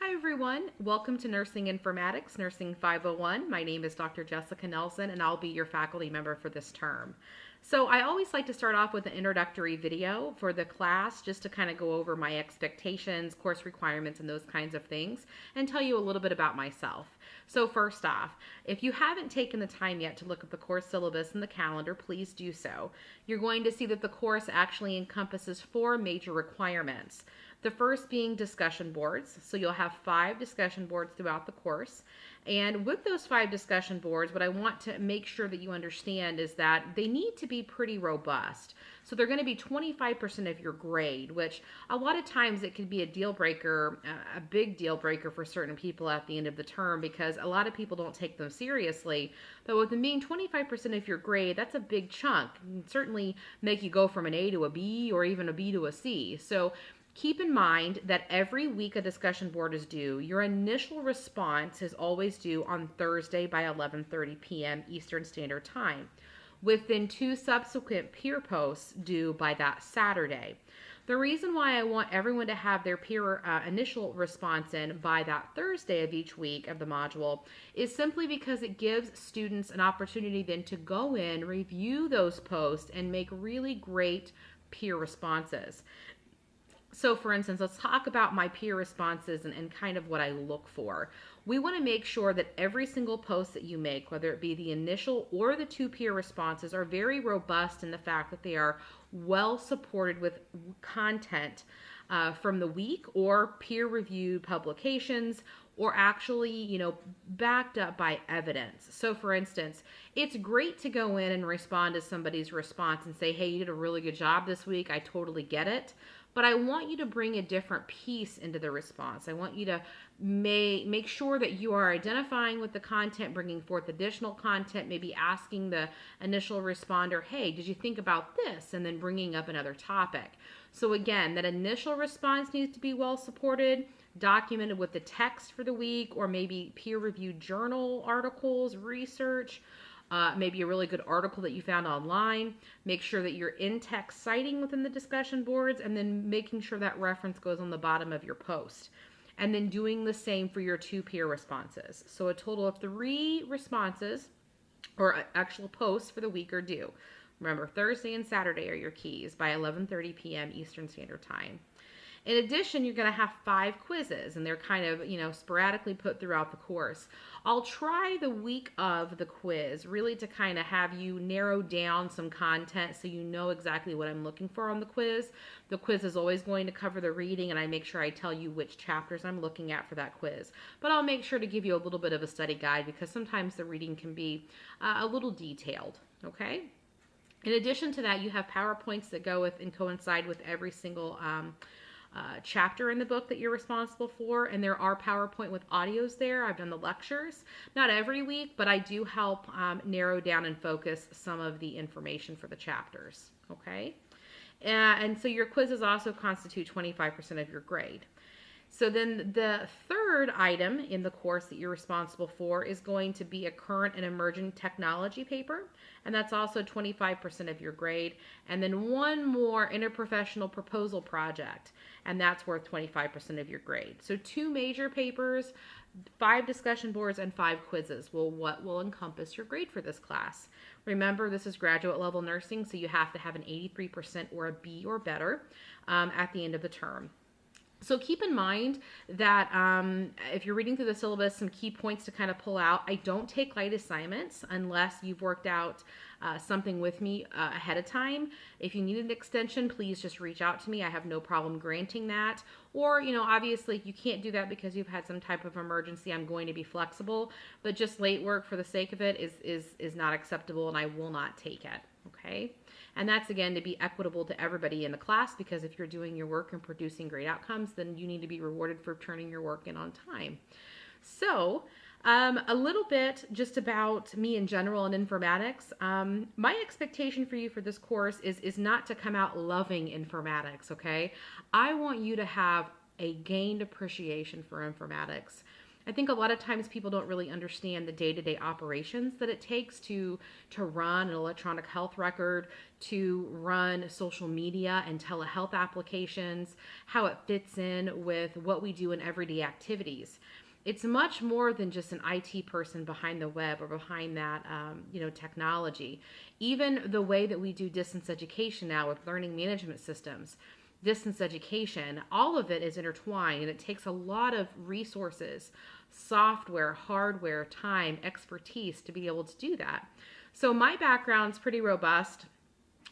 Hi everyone, welcome to Nursing Informatics, Nursing 501. My name is Dr. Jessica Nelson and I'll be your faculty member for this term. So I always like to start off with an introductory video for the class just to kind of go over my expectations, course requirements, and those kinds of things and tell you a little bit about myself. So first off, if you haven't taken the time yet to look at the course syllabus and the calendar, please do so. You're going to see that the course actually encompasses 4 major requirements. The first being discussion boards. So you'll have 5 discussion boards throughout the course. And with those 5 discussion boards, what I want to make sure that you understand is that they need to be pretty robust. So they're going to be 25% of your grade, which a lot of times it can be a deal breaker, a big deal breaker for certain people at the end of the term because a lot of people don't take them seriously. But with them being 25% of your grade, that's a big chunk. It can certainly make you go from an A to a B or even a B to a C. So keep in mind that every week a discussion board is due. Your initial response is always due on Thursday by 11:30 p.m. Eastern Standard Time, within 2 subsequent peer posts due by that Saturday. The reason why I want everyone to have their peer initial response in by that Thursday of each week of the module is simply because it gives students an opportunity then to go in, review those posts, and make really great peer responses. So for instance, let's talk about my peer responses and kind of what I look for. We want to make sure that every single post that you make, whether it be the initial or the 2 peer responses, are very robust in the fact that they are well supported with content from the week or peer-reviewed publications or actually, backed up by evidence. So for instance, it's great to go in and respond to somebody's response and say, hey, you did a really good job this week. I totally get it. But I want you to bring a different piece into the response. I want you to make sure that you are identifying with the content, bringing forth additional content, maybe asking the initial responder, hey, did you think about this? And then bringing up another topic. So again, that initial response needs to be well supported, documented with the text for the week, or maybe peer-reviewed journal articles, research, maybe a really good article that you found online. Make sure that you're in-text citing within the discussion boards, and then making sure that reference goes on the bottom of your post. And then doing the same for your 2 peer responses. So a total of 3 responses or actual posts for the week are due. Remember, Thursday and Saturday are your keys by 11:30 p.m. Eastern Standard Time. In addition, you're going to have 5 quizzes, and they're kind of, sporadically put throughout the course. I'll try the week of the quiz really to kind of have you narrow down some content so you know exactly what I'm looking for on the quiz. The quiz is always going to cover the reading, and I make sure I tell you which chapters I'm looking at for that quiz. But I'll make sure to give you a little bit of a study guide because sometimes the reading can be a little detailed, okay? In addition to that, you have PowerPoints that go with and coincide with every single chapter in the book that you're responsible for, and there are PowerPoint with audios there. I've done the lectures, not every week, but I do help narrow down and focus some of the information for the chapters, okay? And so your quizzes also constitute 25% of your grade. So then the third item in the course that you're responsible for is going to be a current and emerging technology paper, and that's also 25% of your grade. And then one more interprofessional proposal project, and that's worth 25% of your grade. So 2 major papers, 5 discussion boards, and 5 quizzes what will encompass your grade for this class. Remember, this is graduate level nursing, so you have to have an 83% or a B or better at the end of the term. So keep in mind that if you're reading through the syllabus, some key points to kind of pull out. I don't take light assignments unless you've worked out something with me ahead of time. If you need an extension, please just reach out to me. I have no problem granting that. Or, obviously if you can't do that because you've had some type of emergency, I'm going to be flexible. But just late work for the sake of it is not acceptable, and I will not take it. Okay? And that's, again, to be equitable to everybody in the class, because if you're doing your work and producing great outcomes, then you need to be rewarded for turning your work in on time. So a little bit just about me in general and informatics. My expectation for you for this course is not to come out loving informatics, okay? I want you to have a gained appreciation for informatics. I think a lot of times people don't really understand the day-to-day operations that it takes to run an electronic health record, to run social media and telehealth applications, how it fits in with what we do in everyday activities. It's much more than just an IT person behind the web or behind that, technology. Even the way that we do distance education now with learning management systems, distance education, all of it is intertwined, and it takes a lot of resources, software, hardware, time, expertise to be able to do that. So my background's pretty robust.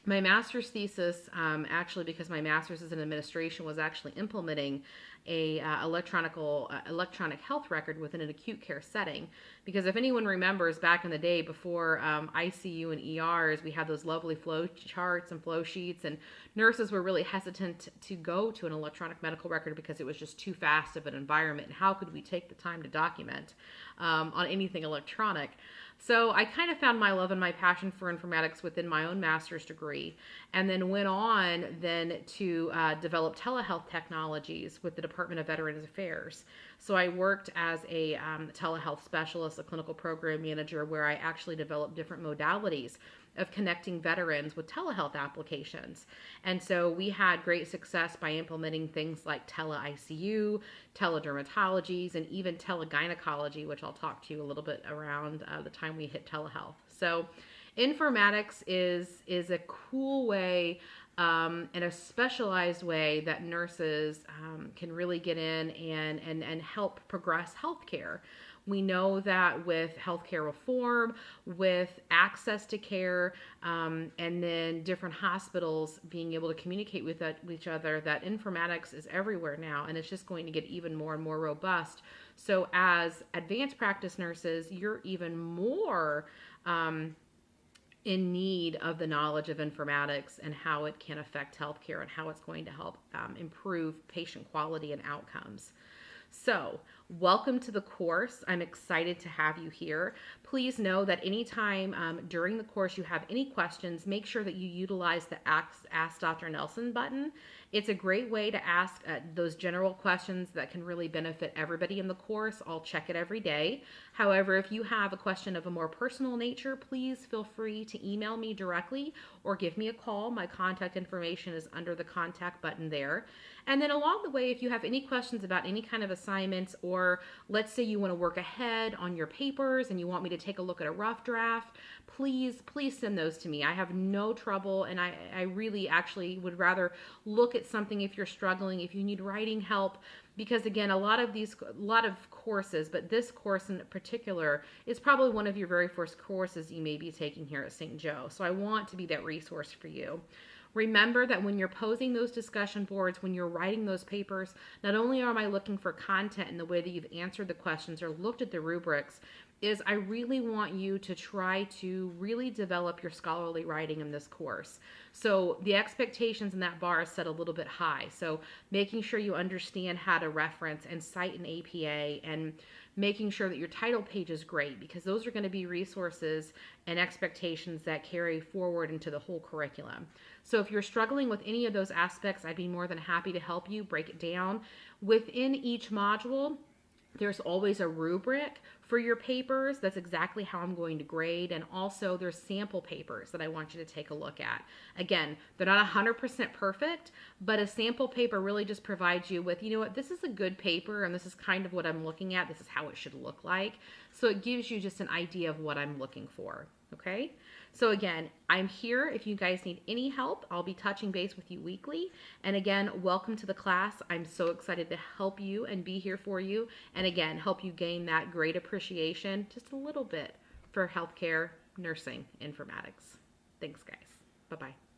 My master's thesis, actually, because my master's is in administration, was actually implementing a electronic health record within an acute care setting. Because if anyone remembers back in the day before ICU and ERs, we had those lovely flow charts and flow sheets, and nurses were really hesitant to go to an electronic medical record because it was just too fast of an environment. And how could we take the time to document on anything electronic? So I kind of found my love and my passion for informatics within my own master's degree, and then went on to develop telehealth technologies with the Department of Veterans Affairs. So I worked as a telehealth specialist, a clinical program manager, where I actually developed different modalities of connecting veterans with telehealth applications. And so we had great success by implementing things like tele-ICU, teledermatologies, and even telegynecology, which I'll talk to you a little bit around the time we hit telehealth. So informatics is a cool way and a specialized way that nurses can really get in and help progress healthcare. We know that with healthcare reform, with access to care, and then different hospitals being able to communicate with each other, that informatics is everywhere now, and it's just going to get even more and more robust. So as advanced practice nurses, you're even more in need of the knowledge of informatics and how it can affect healthcare and how it's going to help improve patient quality and outcomes. So, welcome to the course. I'm excited to have you here. Please know that anytime during the course you have any questions, make sure that you utilize the Ask Dr. Nelson button. It's a great way to ask those general questions that can really benefit everybody in the course. I'll check it every day. However, if you have a question of a more personal nature, please feel free to email me directly or give me a call. My contact information is under the contact button there. And then along the way, if you have any questions about any kind of assignments, or let's say you want to work ahead on your papers and you want me to take a look at a rough draft, please send those to me. I have no trouble, and I really actually would rather look at something if you're struggling, if you need writing help, because again, a lot of courses, but this course in particular is probably one of your very first courses you may be taking here at St. Joe. So I want to be that resource for you. Remember that when you're posing those discussion boards, when you're writing those papers, not only am I looking for content in the way that you've answered the questions or looked at the rubrics, is I really want you to try to really develop your scholarly writing in this course. So the expectations in that bar is set a little bit high. So making sure you understand how to reference and cite an APA, and making sure that your title page is great, because those are going to be resources and expectations that carry forward into the whole curriculum. So if you're struggling with any of those aspects, I'd be more than happy to help you break it down. Within each module, there's always a rubric for your papers. That's exactly how I'm going to grade. And also there's sample papers that I want you to take a look at. Again, they're not 100% perfect, but a sample paper really just provides you with, you know what, this is a good paper and this is kind of what I'm looking at. This is how it should look like. So it gives you just an idea of what I'm looking for. Okay. So again, I'm here if you guys need any help. I'll be touching base with you weekly. And again, welcome to the class. I'm so excited to help you and be here for you. And again, help you gain that great appreciation, just a little bit, for healthcare, nursing, informatics. Thanks, guys. Bye-bye.